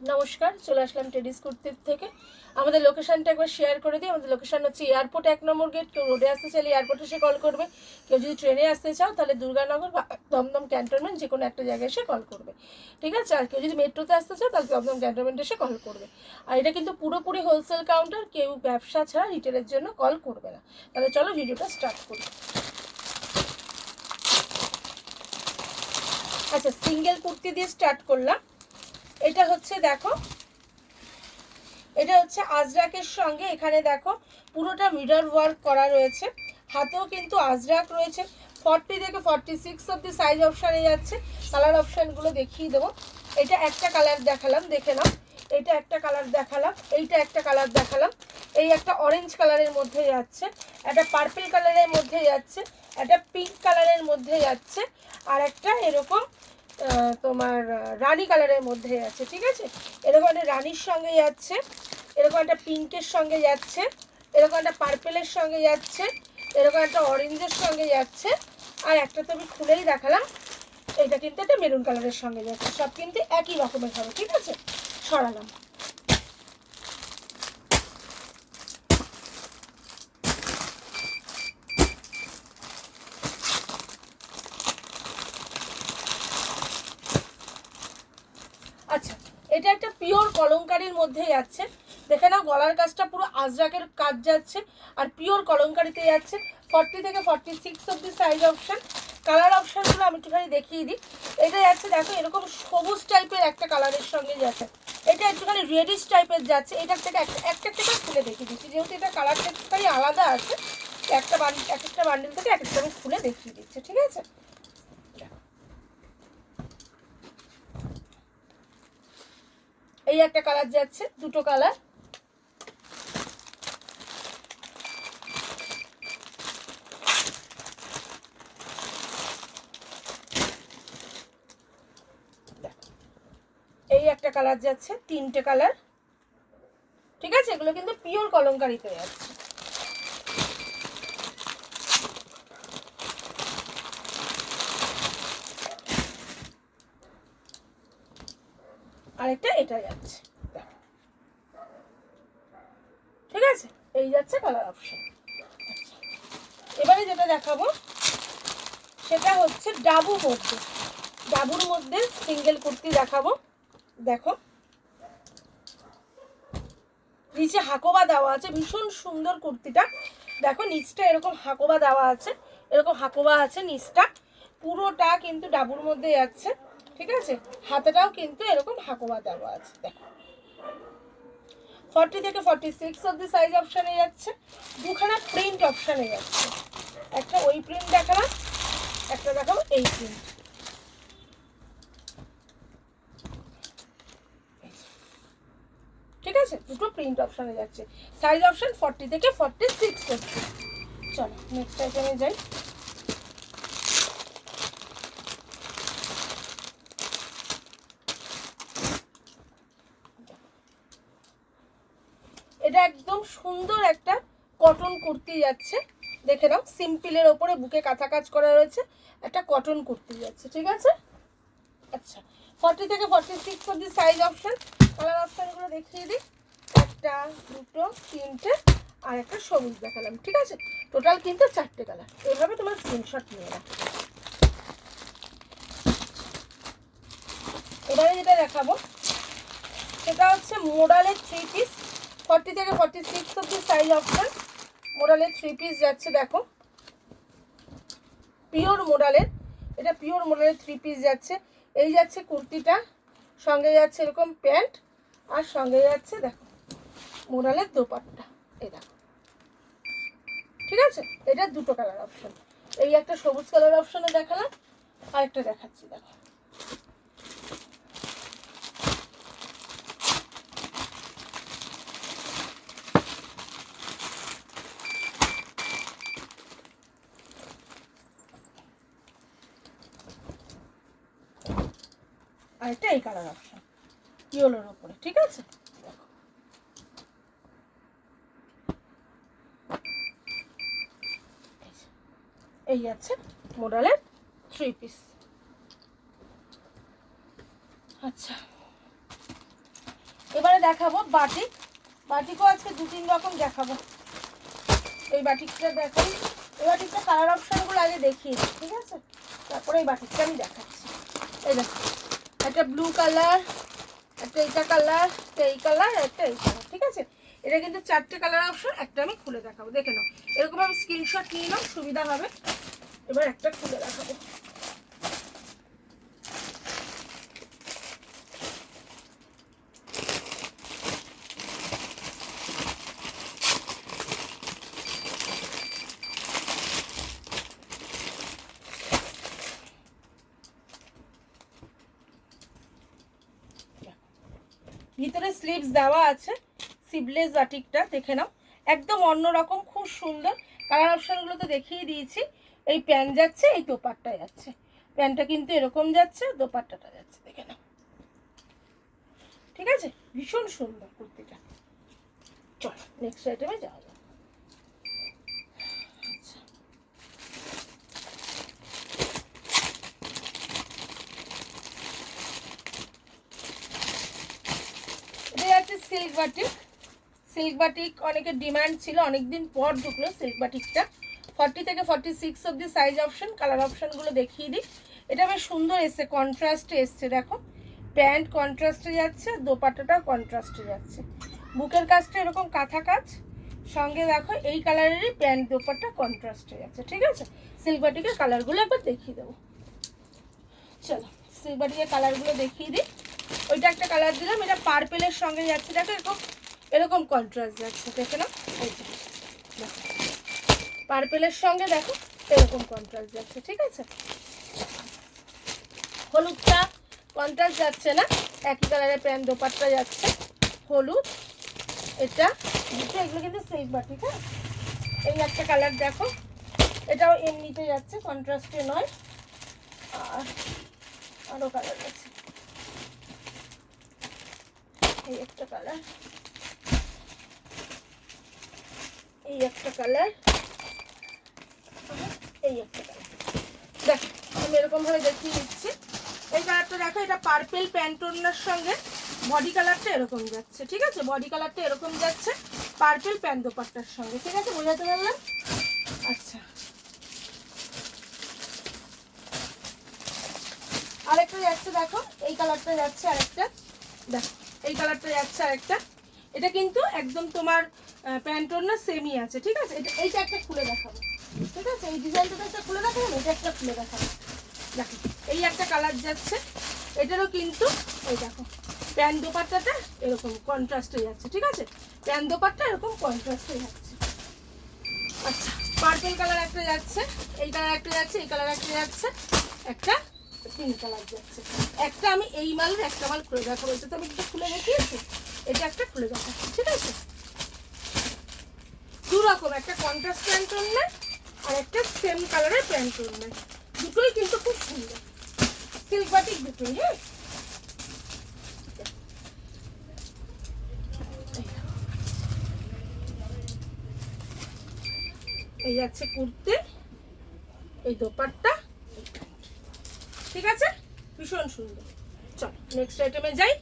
নমস্কার, চলে আসলাম টেডিস কুর্তির থেকে। আমাদের লোকেশনটা একবার শেয়ার করে দিই। আমাদের লোকেশন হচ্ছে এয়ারপোর্ট 1 নম্বর গেট। কেউ রোডে আসতে চাইলে এয়ারপোর্টে এসে কল করবে। কেউ যদি ট্রেনে আসতে চাও তাহলে দুর্গানগর বা দমদম ক্যান্টনমেন্ট যে কোনো একটা জায়গায় এসে কল করবে, ঠিক আছে। আর কেউ যদি মেট্রোতে আসতে চাও তাহলে দমদম ক্যান্টনমেন্টে এসে কল করবে। আর এটা কিন্তু পুরোপুরি হোলসেল কাউন্টার, কেউ ব্যবসা ছাড়া রিটেলের জন্য কল করবে না। তাহলে চলো ভিডিওটা স্টার্ট করি। আচ্ছা, সিঙ্গেল কুর্তি দিয়ে স্টার্ট করলাম। এটা হচ্ছে দেখো, এটা হচ্ছে আজরাকের সঙ্গে এখানে দেখো পুরোটা মিরর ওয়ার্ক করা রয়েছে। হাতেও কিন্তু আজরাক রয়েছে। 40 থেকে 46 অবধি সাইজ অপশানে যাচ্ছে। কালার অপশানগুলো দেখিয়ে দেবো। এটা একটা কালার দেখালাম, দেখে নাও। এটা একটা কালার দেখালাম, এইটা একটা কালার দেখালাম। এই একটা অরেঞ্জ কালারের মধ্যে যাচ্ছে, একটা পার্পল কালারের মধ্যে যাচ্ছে, একটা পিঙ্ক কালারের মধ্যে যাচ্ছে, আর একটা এরকম তোমার রানী কালারের মধ্যে যাচ্ছে, ঠিক আছে। এরকম একটা রানীর সঙ্গে যাচ্ছে, এরকম একটা পিঙ্কের সঙ্গে যাচ্ছে, এরকম একটা পার্পেলের সঙ্গে যাচ্ছে, এরকম একটা অরেঞ্জের সঙ্গে যাচ্ছে, আর একটা তো আমি খুলেই দেখালাম, এটা কিন্তু একটা মেরুন কালারের সঙ্গে যাচ্ছে। সব কিন্তু একই রকমের হবে, ঠিক আছে। সরালাম। আচ্ছা, এটা একটা পিওর কলমকারির মধ্যে যাচ্ছে। দেখে নাও, গলার কাজটা পুরো আজরাকের কাজ যাচ্ছে, আর পিওর কলমকারিতে যাচ্ছে। 40 থেকে 46 অবধি সাইজ অপশান। কালার অপশানগুলো আমি একটুখানি দেখিয়ে দিই। এটা যাচ্ছে দেখো এরকম সবুজ টাইপের একটা কালারের সঙ্গে যাচ্ছে। এটা একটুখানি রেডিশ টাইপের যাচ্ছে। এটার থেকে একটা থেকে খুলে দেখিয়ে দিচ্ছি, যেহেতু এটা কালারটা একটুখানি আলাদা আছে। এক একটা বান্ডিল থেকে এক একটা আমি খুলে দেখিয়ে দিচ্ছি, ঠিক আছে। এই একটা কালার যাচ্ছে, দুটো কালার। এই একটা কালার যাচ্ছে, তিনটে কালার, ঠিক আছে। এগুলো কিন্তু পিওর কলমকারিতে যাচ্ছে। আরেকটা এটা যাচ্ছে, ঠিক আছে। এই যাচ্ছে কালার অপশন। এবারে যেটা দেখাবো সেটা হচ্ছে ডাবুর মধ্যে। ডাবুর মধ্যে সিঙ্গেল কুর্তি দেখাবো। দেখো নিচে হাকোবা দেওয়া আছে, ভীষণ সুন্দর কুর্তিটা। দেখো নিচটা এরকম হাকোবা দেওয়া আছে, এরকম হাকোবা আছে নিচটা। পুরোটা কিন্তু ডাবুর মধ্যে যাচ্ছে, ঠিক আছে। হাতেটাও কিন্তু এরকম হাকোবা দেওয়া আছে। দেখো 40 থেকে 46 অবধি সাইজ অপশানে যাচ্ছে। দুখানা প্রিন্ট অপশানে যাচ্ছে। একটা ওই প্রিন্ট দেখালাম, একটা দেখাবো এই প্রিন্ট। ঠিক আছে, দুটো প্রিন্ট অপশানে যাচ্ছে। সাইজ অপশান 40 থেকে 46 অবধি। চলো নেক্সট আইটেমে যাই। এটা একদম সুন্দর একটা কটন কুর্তি যাচ্ছে। দেখে নাও, সিম্পলের ওপরে বুকে কাঁথা কাজ করা রয়েছে, একটা কটন কুর্তি যাচ্ছে, ঠিক আছে। আচ্ছা, 40 থেকে 46 অবধি সাইজ অপশান। কালার অপশানগুলো দেখিয়ে দিই। একটা, দুটো, তিনটে, আর একটা সবুজ দেখালাম, ঠিক আছে। টোটাল কিন্তু 4টে কালার। এভাবে তোমার স্ক্রিনশট নিয়ে রাখো। এবারে যেটা দেখাবো সেটা হচ্ছে মোডালের 3 পিস। 40 থেকে 46 অবধি সাইজ অপশান। মোডালের 3 পিস যাচ্ছে, দেখো পিওর মোডালের। এটা পিওর মোডালের 3 পিস যাচ্ছে। এই যাচ্ছে কুর্তিটা, সঙ্গে যাচ্ছে এরকম প্যান্ট, আর সঙ্গে যাচ্ছে দেখো মোডালের দোপাট্টা। এই দেখো, ঠিক আছে। এটা দুটো কালার অপশন। এই একটা সবুজ কালার অপশনে দেখালাম, আর একটা দেখাচ্ছি দেখো। আরেকটা এই কালার অপশন, ইয়েলোর ওপরে, ঠিক আছে। দেখো এই যাচ্ছে মোডালের 3 পিস। আচ্ছা, দেখাবো বাটিক। বাটিকও আজকে 2-3 রকম দেখাবো। এই বাটিকটা দেখাই। এই বাটিকটা কালার অপশনগুলো আগে দেখিয়ে দিই, ঠিক আছে, তারপরে এই বাটিকটা আমি দেখাচ্ছি। এই দেখো, একটা ব্লু কালার, একটা এইটা কালার, একটা এই কালার, একটা এই কালার, ঠিক আছে। এটা কিন্তু 4টে কালার অপশন। একটা আমি খুলে দেখাবো, দেখে নাও। এরকম আমি স্ক্রিনশট নিয়ে নাও, সুবিধা হবে। এবার একটা খুলে দেখাবো। ভিতরে স্লিভস দেওয়া আছে, সিভলেস বাটিকটা দেখে নাও, একদম অন্যরকম, খুব সুন্দর। কালার অপশনগুলো তো দেখিয়ে দিয়েছি। এই প্যান্ট যাচ্ছে, এই দোপাট্টা যাচ্ছে। প্যান্টটা কিন্তু এরকম যাচ্ছে, দোপাট্টাটা যাচ্ছে, দেখে নাও, ঠিক আছে। ভীষণ সুন্দর কুর্তিটা। চল নেক্সট আইটেমে যাওয়া যাক। আচ্ছা, এটা হচ্ছে সিল্ক বাটিক। সিল্ক বাটিক অনেকের ডিমান্ড ছিল, অনেকদিন পর ঢুকলো সিল্ক বাটিকটা। 40 থেকে 46 অবধি সাইজ অপশন। কালার অপশনগুলো দেখিয়ে দিই। এটা বেশ সুন্দর এসছে, কন্ট্রাস্টে এসছে, দেখো। প্যান্ট কন্ট্রাস্টে যাচ্ছে, দোপাট্টাটা কন্ট্রাস্টে যাচ্ছে। বুকের কাজটা এরকম কাঁথা কাজ, সঙ্গে দেখো এই কালারেরই প্যান্ট দোপাট্টা কন্ট্রাস্টে যাচ্ছে, ঠিক আছে। সিল্ক বাটিকের কালারগুলো একবার দেখিয়ে দেবো। চলো সিল্ক বাটিকের কালারগুলো দেখিয়ে দিই। ওইটা একটা কালার দিলাম, এটা পার্পেলের সঙ্গে যাচ্ছে, দেখো এরকম এরকম কন্ট্রাস্ট যাচ্ছে, দেখে না, ওইটা পার্পেলের সঙ্গে দেখো এরকম কন্ট্রাস্ট যাচ্ছে, ঠিক আছে। হলুদটা কন্ট্রাস্ট যাচ্ছে না, একই কালারের প্যান্ট দোপাট্টা যাচ্ছে, হলুদ। এটা দুটো, এগুলো কিন্তু সিল্ক বাটিক। হ্যাঁ, এই একটা কালার দেখো, এটাও এমনিতে যাচ্ছে, কন্ট্রাস্টে নয়। আর আরও কালার আছে, এই একটা কালার, এই একটা কালার, এই একটা কালার। দেখো আমি এরকম ভাবে দেখিয়ে দিচ্ছি। এই কালারটা দেখো, এটা পার্পেল প্যান্টোনার সঙ্গে বডি কালারটা এরকম যাচ্ছে, ঠিক আছে। বডি কালারটা এরকম যাচ্ছে পার্পেল প্যান্ট দোপাট্টার সঙ্গে, ঠিক আছে, বোঝাতে পারলাম। আচ্ছা, আরেকটা যাচ্ছে দেখো, এই কালারটা যাচ্ছে আরেকটা, দেখো এই কালারটা যাচ্ছে আরেকটা। এটা কিন্তু একদম তোমার প্যান্টোনা সেমই আছে, ঠিক আছে। এটা এইটা একটা খুলে দেখাবো, ঠিক আছে। এই ডিজাইনটা একটা খুলে দেখাবো, এটা একটা খুলে দেখাবো। দেখো এই একটা কালার যাচ্ছে, এটারও কিন্তু এই দেখো প্যান্ট দোপাট্টাটা এরকম কন্ট্রাস্টে যাচ্ছে, ঠিক আছে। প্যান্ট দোপাট্টা এরকম কন্ট্রাস্টে যাচ্ছে। আচ্ছা, পার্পল কালার একটা যাচ্ছে, এই কালার একটা যাচ্ছে, এই কালার একটা যাচ্ছে, একটা পিঙ্ক কালার যাচ্ছে। একটা আমি এই মালের একটা মাল খুলে দেখাবো, এটা তো আমি একটা খুলে দেখিয়েছি, এটা একটা খুলে দেখাচ্ছি, ঠিক আছে। দু রকম, একটা কন্ট্রাস্ট প্যান্টন নেয় আর একটা সেম কালারের প্যান্টন নেয়, দুটোই কিন্তু খুব সুন্দর সিল্ক বাটিক দুটোই। হ্যাঁ, এই যাচ্ছে কুর্তি, এই দোপাট্টা, ঠিক আছে, ভীষণ সুন্দর। চল নেক্সট আইটেমে যাই।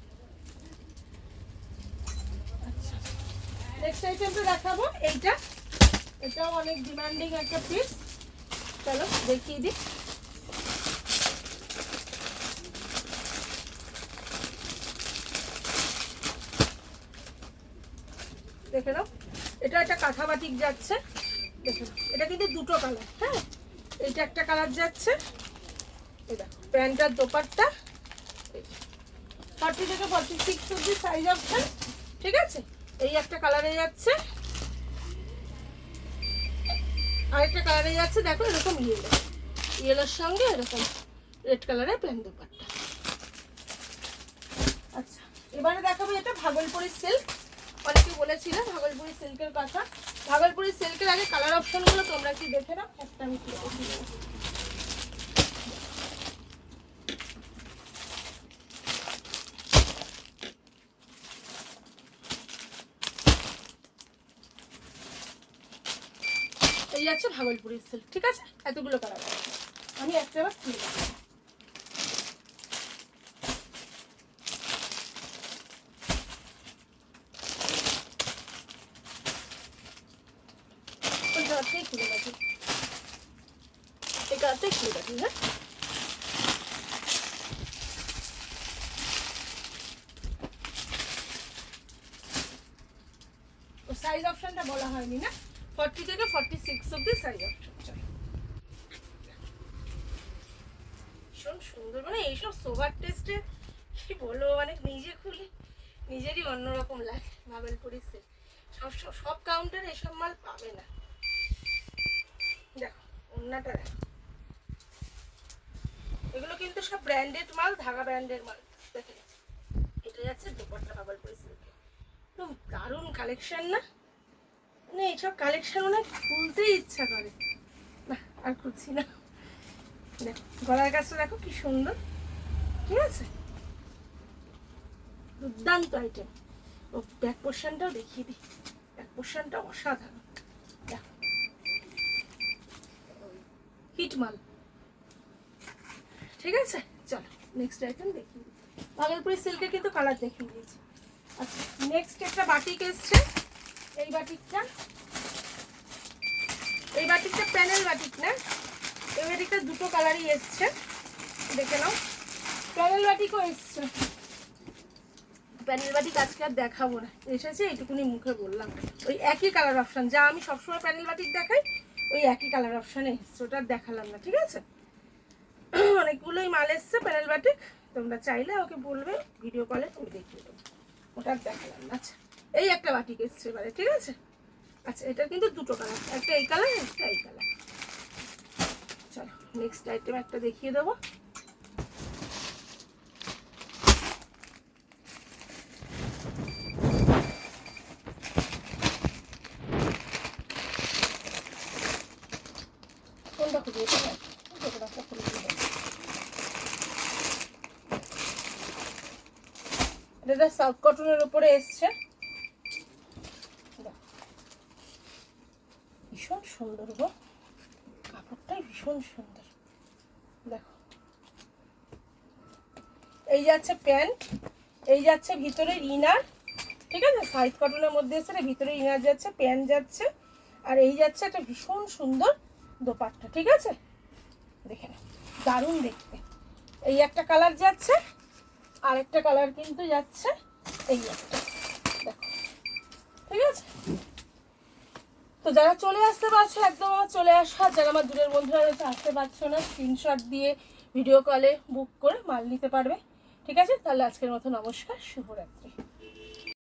আচ্ছা, নেক্সট আইটেমটা দেখাবো এইটা, এটাও অনেক ডিমান্ডিং একটা পিস। চলো দেখিয়ে দিই। দেখে নাও, এটা একটা কাঁথা বাটিক যাচ্ছে, দেখে নাও। এটা কিন্তু দুটো কালার। হ্যাঁ, এইটা একটা কালার যাচ্ছে, এই দেখো প্যান্টার দোপাট্টা, 40 থেকে 46 অবধি সাইজ অপশন, ঠিক আছে। এই একটা কালারে যাচ্ছে, আরেকটা কালারে যাচ্ছে, দেখো এরকম ইয়েলো, ইয়েলোর সঙ্গে এরকম রেড কালারের প্যান্ট দোপাট্টা। আচ্ছা, এবারে দেখাবো এটা ভাগলপুরি সিল্ক। অনেকে বলেছিল ভাগলপুরি সিল্কের কথা। ভাগলপুরি সিল্কের আগে কালার অপশনগুলো তোমরা কি দেখে নাও, একটা আমি দেখিয়ে দেবো। এই আছে ভাগলপুরি সিল্ক, ঠিক আছে। এতগুলো কালার আছে, আমি একটা আবার খুলে দেখাবো। কাছেই খুলে রাখি, এই কাছেই খুলে রাখি। হ্যাঁ, ও সাইজ অপশনটা বলা হয়নি না, 40 থেকে 46 অবধি সাইজ অপশন। ভীষণ সুন্দর, মানে এইসব সোভার টেস্টে কি বলবো, মানে নিজে খুলে নিজেরই অন্যরকম লাগে। ভাগলপুরি সিল্ক সব কাউন্টারে এসব মাল পাবে না। দেখো ওড়নাটা দেখো, এগুলো কিন্তু সব ব্র্যান্ডেড মাল, ধাগা ব্র্যান্ডের মাল। দেখে এটা যাচ্ছে দুপাট্টা ভাগলপুরি সিল্কে, একদম দারুণ কালেকশন না? মানে এইসব কালেকশন মানে খুলতেই ইচ্ছা করে না, আর খুলছি না। দেখো গলার কাছটা দেখো কি সুন্দর, ঠিক আছে, দুর্দান্ত আইটেম। ও ব্যাক পোর্শনটাও দেখিয়ে দিই, ব্যাক পোর্শনটা অসাধারণ। দেখো হিট মাল, ঠিক আছে। চলো নেক্সট আইটেম দেখিয়ে দিই। ভাগলপুরি সিল্কের কিন্তু কালার দেখিয়ে দিয়েছি। আচ্ছা নেক্সট একটা বাটিক এসছে, এই বাটিকটা প্যানেল বাটিক না, এই বাটিকটা দুটো কালারই এসছে, দেখে নাও। প্যানেল বাটিকও এসছে, প্যানেল বাটিক আজকে আর দেখাবো না, এসেছে এইটুকুনি মুখে বললাম। ওই একই কালার অপশান, যা আমি সবসময় প্যানেল বাটিক দেখাই ওই একই কালার অপশানে এসছে, ওটা দেখালাম না, ঠিক আছে। অনেকগুলোই মাল এসছে প্যানেল বাটিক, তোমরা চাইলে ওকে বলবে ভিডিও কলে, আমি দেখিয়ে দেবো, ওটা দেখালাম না। আচ্ছা এই একটা বাটিক এসছে এবারে, ঠিক আছে। আচ্ছা এটা কিন্তু দুটো কালার, একটা এই কালার, একটা এই কালার। চলো নেক্সট আইটেম একটা দেখিয়ে দেবো। কোনটা খুঁজে এটা সাউথ কটনের উপরে এসছে, ভীষণ সুন্দর গো, কাপড়টাই ভীষণ সুন্দর। দেখো এই যাচ্ছে প্যান্ট, এই যাচ্ছে ভিতরে ইনার, ঠিক আছে, সাউথ কটনের মধ্যে এসে ভিতরে ইনার যাচ্ছে, প্যান্ট যাচ্ছে, আর এই যাচ্ছে একটা ভীষণ সুন্দর দোপাট্টা, ঠিক আছে। দেখে না দারুণ দেখতে। এই একটা কালার যাচ্ছে, আর একটা কালার কিন্তু যাচ্ছে এই একটা, দেখো ঠিক আছে। তো যারা চলে আসতে পারছো একদম আমার চলে আসা, যারা আমার দূরের বন্ধুরা রয়েছে আসতে পারছো না, স্ক্রিনশট দিয়ে ভিডিও কলে বুক করে মাল নিতে পারবে, ঠিক আছে। তাহলে আজকের মতো নমস্কার, শুভরাত্রি।